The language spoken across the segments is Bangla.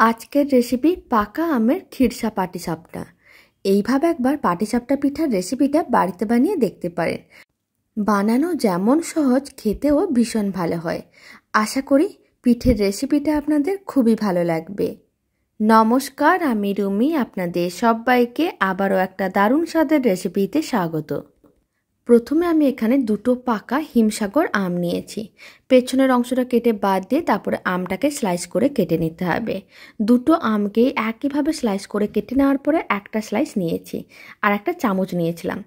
আজকের রেসিপি পাকা আমের খিরসা পাটিসাপটা। এইভাবে একবার পাটিসাপটা পিঠার রেসিপিটা বাড়িতে বানিয়ে দেখতে পারেন। বানানো যেমন সহজ, খেতেও ভীষণ ভালো হয়। আশা করি পিঠের রেসিপিটা আপনাদের খুবই ভালো লাগবে। নমস্কার, আমি রুমি। আপনাদের সবাইকে আবারও একটা দারুণ স্বাদের রেসিপিতে স্বাগত। প্রথমে আমি এখানে দুটো পাকা হিমসাগর আম নিয়েছি। পেছনের অংশটা কেটে বাদ দিয়ে তারপরে আমটাকে স্লাইস করে কেটে নিতে হবে। দুটো আমকে একইভাবে স্লাইস করে কেটে নেওয়ার পরে একটা স্লাইস নিয়েছি আর একটা চামচ নিয়েছিলাম।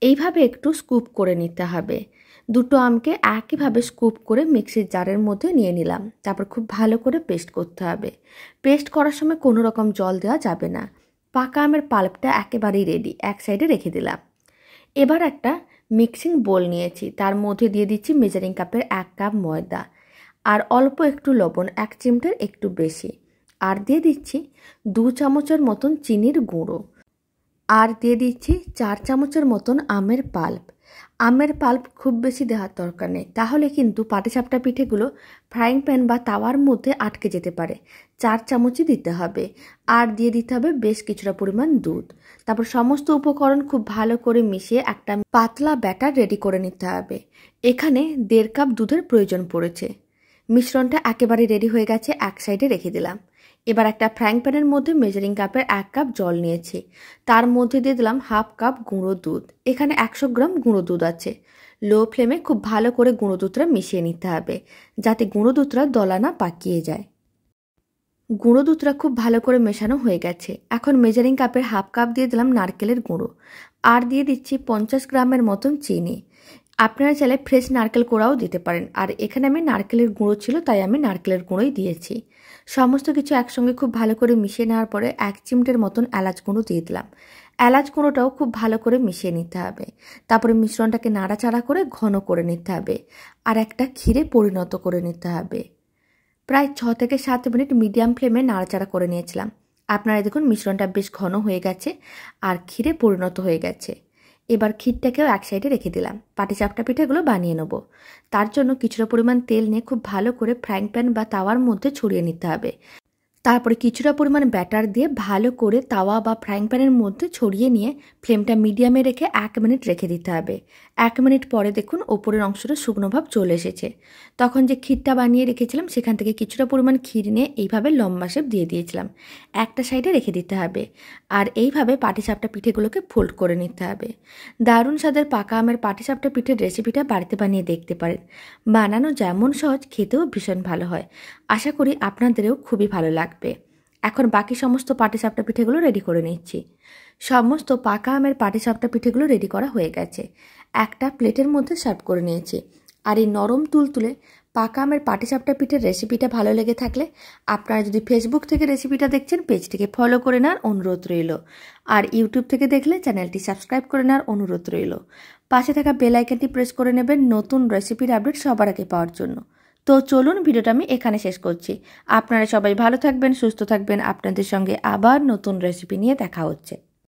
এইভাবে একটু স্কুপ করে নিতে হবে। দুটো আমকে একইভাবে স্কুপ করে মিক্সির জারের মধ্যে নিয়ে নিলাম। তারপর খুব ভালো করে পেস্ট করতে হবে। পেস্ট করার সময় কোনো রকম জল দেওয়া যাবে না। পাকা আমের পাল্পটা একেবারেই রেডি, এক সাইডে রেখে দিলাম। এবার একটা মিক্সিং বোল নিয়েছি, তার মধ্যে দিয়ে দিচ্ছি মেজারিং কাপের 1 কাপ ময়দা আর অল্প একটু লবণ, 1 চিমটের একটু বেশি, আর দিয়ে দিচ্ছি 2 চামচের মতন চিনির গুঁড়ো, আর দিয়ে দিচ্ছি 4 চামচের মতন আমের পাল্প। আমের পাল্প খুব বেশি দেওয়ার দরকার নেই, তাহলে কিন্তু পাটিসাপটা পিঠেগুলো ফ্রাইং প্যান বা তাওয়ার মধ্যে আটকে যেতে পারে। 4 চামচই দিতে হবে। আর দিয়ে দিতে হবে বেশ কিছুটা পরিমাণ দুধ। তারপর সমস্ত উপকরণ খুব ভালো করে মিশিয়ে একটা পাতলা ব্যাটার রেডি করে নিতে হবে। এখানে 1.5 কাপ দুধের প্রয়োজন পড়েছে। মিশ্রণটা একেবারে রেডি হয়ে গেছে, এক সাইডে রেখে দিলাম। এবার একটা ফ্রাইং প্যানের মধ্যে মেজারিং কাপের 1 কাপ জল নিয়েছি, তার মধ্যে দিয়ে দিলাম 1/2 কাপ গুঁড়ো দুধ। এখানে 100 গ্রাম গুঁড়ো দুধ আছে। লো ফ্লেমে খুব ভালো করে গুঁড়ো দুধটা মিশিয়ে নিতে হবে, যাতে গুঁড়ো দুধটা দলা না পাকিয়ে যায়। গুঁড়ো দুধটা খুব ভালো করে মেশানো হয়ে গেছে। এখন মেজারিং কাপের 1/2 কাপ দিয়ে দিলাম নারকেলের গুঁড়ো, আর দিয়ে দিচ্ছি 50 গ্রামের মতন চিনি। আপনারা চাইলে ফ্রেশ নারকেল কোড়াও দিতে পারেন, আর এখানে আমি নারকেলের গুঁড়ো ছিল তাই আমি নারকেলের গুঁড়োই দিয়েছি। সমস্ত কিছু একসঙ্গে খুব ভালো করে মিশিয়ে নেওয়ার পরে 1 চিমটের মতন এলাচ গুঁড়ো দিয়ে দিলাম। এলাচ গুঁড়োটাও খুব ভালো করে মিশিয়ে নিতে হবে। তারপরে মিশ্রণটাকে নাড়াচাড়া করে ঘন করে নিতে হবে আর একটা ক্ষীরে পরিণত করে নিতে হবে। প্রায় 6 থেকে 7 মিনিট মিডিয়াম ফ্লেমে নাড়াচাড়া করে নিয়েছিলাম। আপনারা দেখুন মিশ্রণটা বেশ ঘন হয়ে গেছে আর ক্ষীরে পরিণত হয়ে গেছে। এবার ক্ষীরটাকেও এক সাইডে রেখে দিলাম। পাটিসাপটা পিঠাগুলো বানিয়ে নেব। তার জন্য কিছুটা পরিমাণ তেল নিয়ে খুব ভালো করে ফ্রাইং প্যান বা তাওয়ার মধ্যে ছড়িয়ে নিতে হবে। তারপরে কিছুটা পরিমাণ ব্যাটার দিয়ে ভালো করে তাওয়া বা ফ্রাইং প্যানের মধ্যে ছড়িয়ে নিয়ে ফ্লেমটা মিডিয়ামে রেখে 1 মিনিট রেখে দিতে হবে। 1 মিনিট পরে দেখুন ওপরের অংশটা শুকনো ভাব চলে এসেছে। তখন যে ক্ষীরটা বানিয়ে রেখেছিলাম সেখান থেকে কিছুটা পরিমাণ ক্ষীর নিয়ে এইভাবে লম্বা শেপ দিয়ে দিয়েছিলাম। একটা সাইডে রেখে দিতে হবে আর এইভাবে পাটিসাপটা পিঠেগুলোকে ফোল্ড করে নিতে হবে। দারুণ স্বাদের পাকা আমের পাটিসাপটা পিঠের রেসিপিটা বাড়িতে বানিয়ে দেখতে পারেন। বানানো যেমন সহজ, খেতেও ভীষণ ভালো হয়। আশা করি আপনাদেরও খুবই ভালো লাগবে। এখন বাকি সমস্ত পাটিসাপটা পিঠেগুলো রেডি করে নিচ্ছি। সমস্ত পাকা আমের পাটিসাপটা পিঠেগুলো রেডি করা হয়ে গেছে। একটা প্লেটের মধ্যে সার্ভ করে নিয়েছি। আর এই নরম তুলতুলে পাকা আমের পাটিসাপটা পিঠের রেসিপিটা ভালো লেগে থাকলে আপনারা যদি ফেসবুক থেকে রেসিপিটা দেখছেন, পেজটিকে ফলো করে নেওয়ার অনুরোধ রইল। আর ইউটিউব থেকে দেখলে চ্যানেলটি সাবস্ক্রাইব করে নেওয়ার অনুরোধ রইল। পাশে থাকা বেল আইকনটি প্রেস করে নেবেন নতুন রেসিপির আপডেট সবার আগে পাওয়ার জন্য। তো চলুন, ভিডিওটা আমি এখানে শেষ করছি। আপনারা সবাই ভালো থাকবেন, সুস্থ থাকবেন। আপনাদের সঙ্গে আবার নতুন রেসিপি নিয়ে দেখা হচ্ছে।